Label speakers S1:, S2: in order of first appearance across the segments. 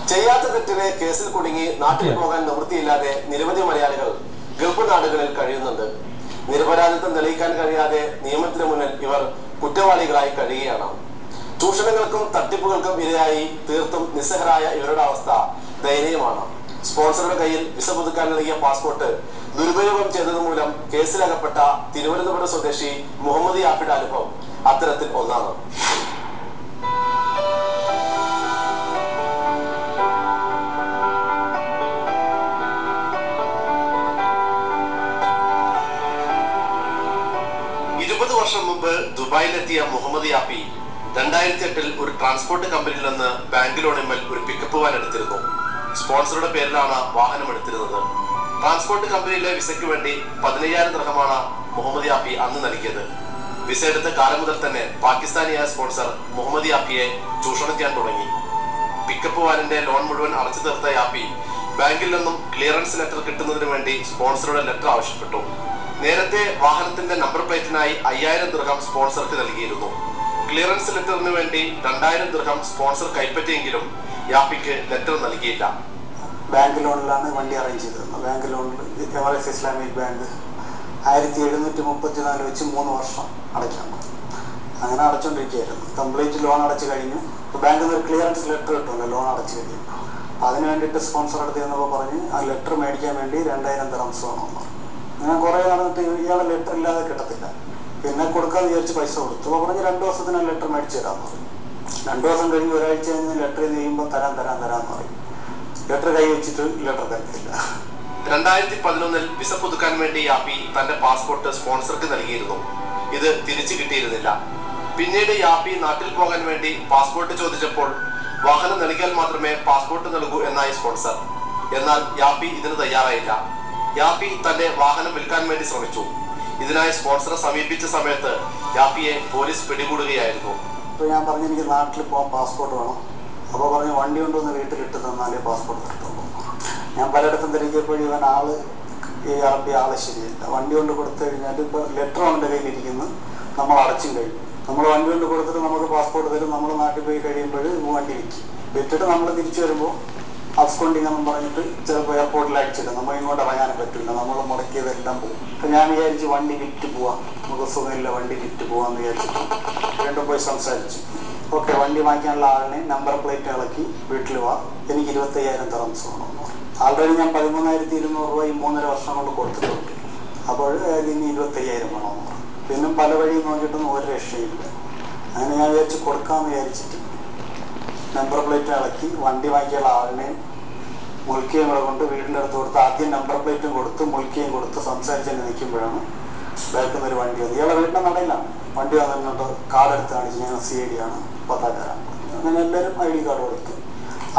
S1: ചെയ്യാത്ത തെറ്റിന് കേസിൽ കുടുങ്ങി നാട്ടിൽ പോകാൻ നിവൃത്തിയില്ലാതെ നിരവധി മലയാളികൾ ഗൾഫ് നാടുകളിൽ കഴിയുന്നുണ്ട്. നിരപരാധിത്വം തെളിയിക്കാൻ കഴിയാതെ നിയമത്തിന് മുന്നിൽ ഇവർ കുറ്റവാളികളായി കഴിയുകയാണ്. ചൂഷണങ്ങൾക്കും തട്ടിപ്പുകൾക്കും ഇരയായി തീർത്തും നിസ്സഹരായ ഇവരുടെ അവസ്ഥ ദയനീയമാണ്. സ്പോൺസറുടെ കയ്യിൽ വിസ പുതുക്കാൻ നൽകിയ പാസ്പോർട്ട് ദുരുപയോഗം ചെയ്തത് മൂലം കേസിലകപ്പെട്ട തിരുവനന്തപുരം സ്വദേശി മുഹമ്മദ് യാഫിയുടെ അനുഭവം അത്തരത്തിൽ ഒന്നാണ്. വർഷം മുമ്പ് ദുബായിലെത്തിയ മുഹമ്മദ് യാഫി 2008 ഒരു ട്രാൻസ്പോർട്ട് കമ്പനിയിൽ നിന്ന് ബാങ്ക് ലോണിന്മേൽ ഒരു പിക്കപ്പ് വാൻ എടുത്തിരുന്നു. സ്പോൺസറുടെ പേരിലാണ് വാഹനം എടുത്തിരുന്നത്. ട്രാൻസ്പോർട്ട് കമ്പനിയിലെ വിസയ്ക്ക് വേണ്ടി 15,000 ദിർഹമാണ് മുഹമ്മദ് യാഫി അന്ന് നൽകിയത്. വിസ എടുത്ത കാലം മുതൽ തന്നെ പാകിസ്ഥാനിയായ സ്പോൺസർ മുഹമ്മദ് യാഫിയെ ചൂഷണം ചെയ്യാൻ തുടങ്ങി. പിക്കപ്പ് വാനിന്റെ ലോൺ മുഴുവൻ അടച്ചു തീർത്ത യാഫി ബാങ്കിൽ നിന്നും ക്ലിയറൻസ് ലെറ്റർ കിട്ടുന്നതിന് വേണ്ടി സ്പോൺസറുടെ ലെറ്റർ ആവശ്യപ്പെട്ടു. നേരത്തെ വാഹനത്തിന്റെ നമ്പർ പ്ലേറ്റിനായി 5,000 ദിർഹം സ്പോൺസർക്ക് നൽകിയിരുന്നു. ക്ലിയറൻസ് ലെറ്ററിന് വേണ്ടി 2,000 ദിർഹം സ്പോൺസർ കൈപ്പറ്റിയെങ്കിലും യാഫിക്ക് ലെറ്റർ നൽകിയില്ല.
S2: ബാങ്ക് ലോണിലാണ് വണ്ടി അറേഞ്ച് ചെയ്തിരുന്നത്. ബാങ്ക് ലോണിൽ എമറേറ്റ്സ് ഇസ്ലാമിക് ബാങ്ക് 1734 വെച്ച് 3 വർഷം അടയ്ക്കണം. അങ്ങനെ അടച്ചുകൊണ്ടിരിക്കുകയായിരുന്നു. കംപ്ലീറ്റ് ലോൺ അടച്ചു കഴിഞ്ഞു. ബാങ്കിൽ നിന്ന് ഒരു ക്ലിയറൻസ് ലെറ്റർ കിട്ടുമല്ലോ ലോൺ അടച്ചു കഴിഞ്ഞു. അതിന് വേണ്ടിയിട്ട് സ്പോൺസർ അടുത്ത് ചെന്നപ്പോൾ പറഞ്ഞ് ആ ലെറ്റർ മേടിക്കാൻ വേണ്ടി 2,000 ദിർഹംസ് വേണമെന്ന്. അങ്ങനെ കുറേ നടന്നിട്ട് ഇയാളെ ലെറ്റർ ഇല്ലാതെ കിട്ടത്തില്ല. പിന്നെ കൊടുക്കാന്ന് വിചാരിച്ച് പൈസ കൊടുത്തു. അപ്പോൾ പറഞ്ഞ് 2 ദിവസത്തിന് ലെറ്റർ മേടിച്ചു തരാമെന്ന് പറയും. 2 ദിവസം കഴിഞ്ഞ് ഒരാഴ്ച കഴിഞ്ഞ് ലെറ്റർ ചെയ്യുമ്പോൾ തരാമെന്ന് പറയും. ലെറ്റർ കൈ വെച്ചിട്ട് ലെറ്റർ തരത്തില്ല.
S1: 2011 വിസ പുതുക്കാൻ വേണ്ടി യാഫി തന്റെ പാസ്പോർട്ട് സ്പോൺസർക്ക് നൽകിയിരുന്നു. ഇത് തിരിച്ചു കിട്ടിയിരുന്നില്ല. പിന്നീട് യാഫി നാട്ടിൽ പോകാൻ വേണ്ടി പാസ്പോർട്ട് ചോദിച്ചപ്പോൾ വാഹനം നൽകിയാൽ മാത്രമേ പാസ്പോർട്ട് നൽകൂ എന്നായി സ്പോൺസർ. എന്നാൽ യാഫി ഇതിന് തയ്യാറായില്ല. യാഫി തന്റെ വാഹനം വിൽക്കാൻ വേണ്ടി ശ്രമിച്ചു. ഇതിനായി സ്പോൺസറെ സമീപിച്ച സമയത്ത് യാഫിയെ പോലീസ് പിടികൂടുകയായിരുന്നു.
S2: അപ്പോൾ ഞാൻ പറഞ്ഞു എനിക്ക് നാട്ടിൽ പോകാൻ പാസ്പോർട്ട് വേണം. അപ്പോൾ പറഞ്ഞു വണ്ടി കൊണ്ടുവന്ന് വീട്ടിലിട്ട് തന്നാലേ പാസ്പോർട്ട് കിട്ടുള്ളൂ. ഞാൻ പലയിടത്തും തിരക്കിയപ്പോഴും ഇവൻ ഈ അറബി ആളെ ശരിയല്ല. വണ്ടി കൊണ്ട് കൊടുത്തു കഴിഞ്ഞാൽ ഇപ്പോൾ ലെറ്റർ അവൻ്റെ കയ്യിലിരിക്കുന്നു, നമ്മൾ അടച്ചും കഴിഞ്ഞു. നമ്മൾ വണ്ടി കൊണ്ട് കൊടുത്തിട്ട് നമുക്ക് പാസ്പോർട്ട് തരും. നമ്മൾ നാട്ടിൽ പോയി കഴിയുമ്പോൾ വണ്ടി വിറ്റിട്ട് നമ്മൾ തിരിച്ചു വരുമ്പോൾ അബ്സ്കോണ്ടിങ് എന്നും പറഞ്ഞിട്ട് ചിലപ്പോൾ എയർപോർട്ടിൽ അടിച്ചിട്ട് നമ്മൾ ഇങ്ങോട്ട് ഇറങ്ങാനും പറ്റില്ല. നമ്മൾ മുടക്കിയതെല്ലാം പോകും. അപ്പം ഞാൻ വിചാരിച്ച് വണ്ടി വിറ്റ് പോവാം, നമുക്ക് സുഖമില്ല, വണ്ടി വിറ്റ് പോവാന്ന് വിചാരിച്ചിട്ട് രണ്ടും പോയി സംസാരിച്ചു. ഓക്കെ, വണ്ടി വാങ്ങിക്കാനുള്ള ആളിനെ നമ്പർ പ്ലേറ്റ് ഇളക്കി വീട്ടിൽ വാ, എനിക്ക് 25,000 ദിർഹംസ് വേണമെന്ന് പറഞ്ഞു. ആൾറെഡി ഞാൻ 13,200 രൂപ ഈ 3.5 വർഷം കൊണ്ട് കൊടുത്തിട്ടുണ്ട്. അപ്പോൾ ഇനി 25,000 വേണമെന്ന് പറഞ്ഞു. പിന്നെ പല വഴിയും നോക്കിയിട്ടൊന്നും ഒരു രക്ഷയില്ല. അങ്ങനെ ഞാൻ വിചാരിച്ച് കൊടുക്കാമെന്ന് വിചാരിച്ചിട്ട് നമ്പർ പ്ലേറ്റ് ഇളക്കി വണ്ടി വാങ്ങിക്കാനുള്ള ആളിനെ മുൽക്കിയും കൂടെ കൊണ്ട് വീടിൻ്റെ അടുത്ത് കൊടുത്ത് ആദ്യം നമ്പർ പ്ലേറ്റും കൊടുത്ത് മുൽക്കിയും കൊടുത്ത് സംസാരിച്ച് തന്നെ നിൽക്കുമ്പോഴാണ് ബാക്കിൽ നിന്നൊരു വണ്ടി വന്നത്. ഇയാളെ വീട്ടിലെ നടയിലാണ് വണ്ടി വന്നിട്ട് കാർഡ് എടുത്ത് കാണിച്ച് ഞാൻ CID ആണ്, പത്താക്കാരാണ്. അങ്ങനെ എല്ലാവരും ID കാർഡ് കൊടുത്തു.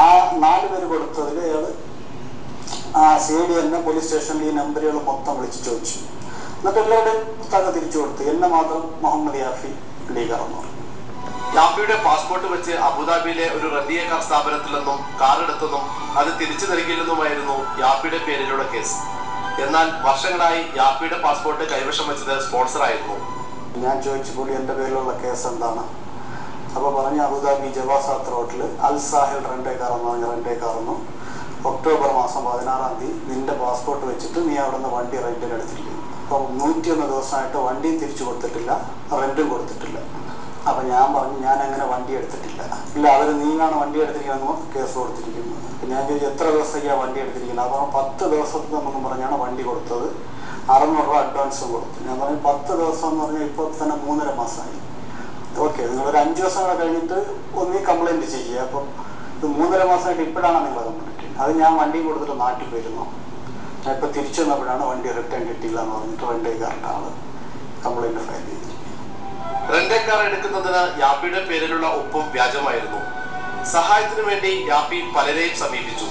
S2: ആ 4 പേര് കൊടുത്തതിൽ അയാൾ ആ CID തന്നെ പോലീസ് സ്റ്റേഷനിൽ ഈ നമ്പറുകൾ മൊത്തം വിളിച്ച് ചോദിച്ചു. എന്നിട്ട് എല്ലാവരുടെയും പുസ്തകം തിരിച്ചു കൊടുത്തു. എന്നെ മാത്രം മുഹമ്മദ് യാഫി ലീഗറെന്ന് പറഞ്ഞു.
S1: യാഫിയുടെ പാസ്പോർട്ട് വെച്ച് അബുദാബിയിലെ ഒരു റെന്റിയ കാർ സ്ഥാപനത്തിൽ നിന്നും കാർ എടുത്തെന്നും അത് തിരിച്ചു നൽകില്ലെന്നുമായിരുന്നു യാഫിയുടെ പേരിലുള്ള കേസ്. എന്നാൽ വർഷങ്ങളായി യാഫിയുടെ പാസ്പോർട്ട് കൈവശം വെച്ചത് സ്പോൺസറായിരുന്നു.
S2: ഞാൻ ചോദിച്ചപ്പോൾ എൻ്റെ പേരിലുള്ള കേസ് എന്താണ്? അപ്പോൾ പറഞ്ഞു അബുദാബി ജവാസാത്ത് റോഡിൽ അൽ സാഹിൽ റെന്റേ കാർ എന്ന് പറഞ്ഞ റെന്റേ കാറെന്നും ഒക്ടോബർ മാസം 16-ാം തീയതി നിന്റെ പാസ്പോർട്ട് വെച്ചിട്ട് നീ അവിടെ നിന്ന് വണ്ടി റെന്റിന് എടുത്തിരിക്കുന്നു. അപ്പോൾ 101 ദിവസമായിട്ട് വണ്ടിയും തിരിച്ചു കൊടുത്തിട്ടില്ല, റെന്റും കൊടുത്തിട്ടില്ല. അപ്പം ഞാൻ പറഞ്ഞു ഞാൻ അങ്ങനെ വണ്ടി എടുത്തിട്ടില്ല. ഇല്ല, അവർ നീങ്ങാണ് വണ്ടി എടുത്തിരിക്കണമെന്ന് കേസ് കൊടുത്തിരിക്കുന്നു. ഞാൻ ചോദിച്ചു എത്ര ദിവസത്തേക്കാണ് വണ്ടി എടുത്തിരിക്കുന്നത്? അപ്പോൾ 10 ദിവസത്തെന്നും പറഞ്ഞാണ് വണ്ടി കൊടുത്തത്. 600 രൂപ അഡ്വാൻസും കൊടുത്തു. ഞാൻ പറഞ്ഞു 10 ദിവസം എന്ന് പറഞ്ഞാൽ ഇപ്പോൾ തന്നെ 3.5 മാസമായി. ഓക്കെ, നിങ്ങളൊരു 5 ദിവസം കൂടെ കഴിഞ്ഞിട്ട് ഒന്നീ കംപ്ലൈൻറ്റ് ചെയ്യുക. അപ്പം ഇത് 3.5 മാസമായിട്ട് ഇപ്പോഴാണ് നിങ്ങൾ കംപ്ലൈൻറ്റ്. അത് ഞാൻ വണ്ടി കൊടുത്തിട്ട് നാട്ടിൽ പോയിരുന്നു. ഞാൻ ഇപ്പോൾ തിരിച്ചു വന്നപ്പോഴാണ് വണ്ടി റിട്ടേൺ കിട്ടിയില്ല എന്ന് പറഞ്ഞിട്ട് റെന്റേ കാറിൻ്റെ ആൾ കംപ്ലൈൻറ്റ് ഫയൽ ചെയ്തിരിക്കുന്നത്.
S1: റെന്റേ കാർ എടുക്കുന്നതിന് യാഫിയുടെ പേരിലുള്ള ഒപ്പും വ്യാജമായിരുന്നു. സഹായത്തിനു വേണ്ടി യാഫി പലരെയും സമീപിച്ചു.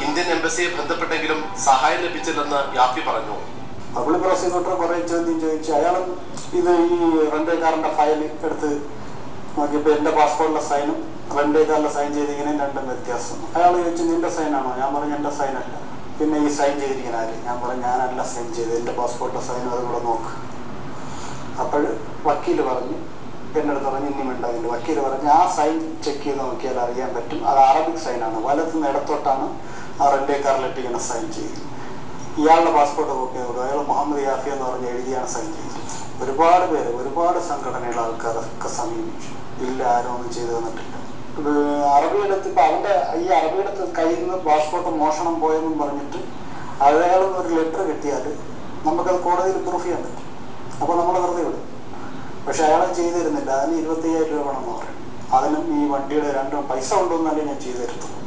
S1: ഇന്ത്യൻ എംബസിയെ ബന്ധപ്പെട്ടെങ്കിലും സഹായം ലഭിച്ചില്ലെന്ന് യാഫി പറഞ്ഞു.
S2: പബ്ലിക് പ്രോസിക്യൂട്ടർ കുറേ ചോദ്യം ചോദിച്ചു. അയാളും ഇത് ഈ റെന്റേ കാറിൻ്റെ ഫയൽ എടുത്ത് നോക്കിയപ്പോൾ എൻ്റെ പാസ്പോർട്ടിലെ സൈനും റെന്റേ കാറിലെ സൈൻ ചെയ്തിരിക്കുന്നതിന് രണ്ടും വ്യത്യാസം. അയാൾ ചോദിച്ചു നിന്റെ സൈനാണോ? ഞാൻ പറഞ്ഞു എൻ്റെ സൈനല്ല. പിന്നെ ഈ സൈൻ ചെയ്തിരിക്കുന്ന ആര്? ഞാൻ പറഞ്ഞു ഞാനല്ല സൈൻ ചെയ്തത്, എൻ്റെ പാസ്പോർട്ടിലെ സൈനും അതും കൂടെ നോക്ക്. അപ്പോൾ വക്കീൽ പറഞ്ഞു എൻ്റെ അടുത്ത് പറഞ്ഞ് ഇനിയും ഉണ്ടാകില്ല. വക്കീൽ പറഞ്ഞ് ആ സൈൻ ചെക്ക് ചെയ്ത് നോക്കിയാൽ അറിയാൻ പറ്റും, അത് അറബിക് സൈനാണ്, വലത്തുനിന്ന് ഇടത്തോട്ടാണ് ആ റെൻഡേ കാറിലിട്ട് ഇങ്ങനെ സൈൻ ചെയ്ത്. ഇയാളുടെ പാസ്പോർട്ട് കോപ്പി നോക്കും, അയാൾ മുഹമ്മദ് യാഫി എന്ന് പറഞ്ഞ് എഴുതിയാണ് സൈൻ ചെയ്തത്. ഒരുപാട് പേര്, ഒരുപാട് സംഘടനയുള്ള ആൾക്കാരൊക്കെ സമീപിച്ചു, ഇല്ല ആരും ഒന്നും ചെയ്തു തന്നിട്ടില്ല. അറബിയെടുത്ത് ഇപ്പം അവൻ്റെ ഈ അറബിയെടുത്ത് കയ്യിൽ നിന്ന് പാസ്പോർട്ട് മോഷണം പോയെന്നും പറഞ്ഞിട്ട് അയാളിൽ നിന്ന് ഒരു ലെറ്റർ കിട്ടിയാൽ നമുക്കത് കോടതിയിൽ പ്രൂഫ് ചെയ്യാൻ പറ്റും. അപ്പോൾ നമ്മൾ വെറുതെ വിടും. പക്ഷെ അയാളെ ചെയ്തു തരുന്നില്ല, അതിന് 25,000 രൂപ വേണമെന്ന് പറയും. അതിനും ഈ വണ്ടിയുടെ രണ്ടും പൈസ ഉണ്ടോന്നല്ലേ ഞാൻ ചെയ്തു തരുത്തുള്ളൂ.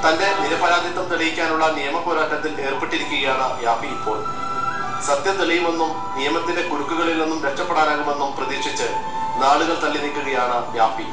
S1: തന്റെ നിരപരാധിത്വം തെളിയിക്കാനുള്ള നിയമ പോരാട്ടത്തിൽ ഏർപ്പെട്ടിരിക്കുകയാണ് യാഫി ഇപ്പോൾ. സത്യം തെളിയുമെന്നും നിയമത്തിന്റെ കുരുക്കുകളിൽ നിന്നും രക്ഷപ്പെടാനാകുമെന്നും പ്രതീക്ഷിച്ച് നാളുകൾ തള്ളി നീക്കുകയാണ് യാഫി.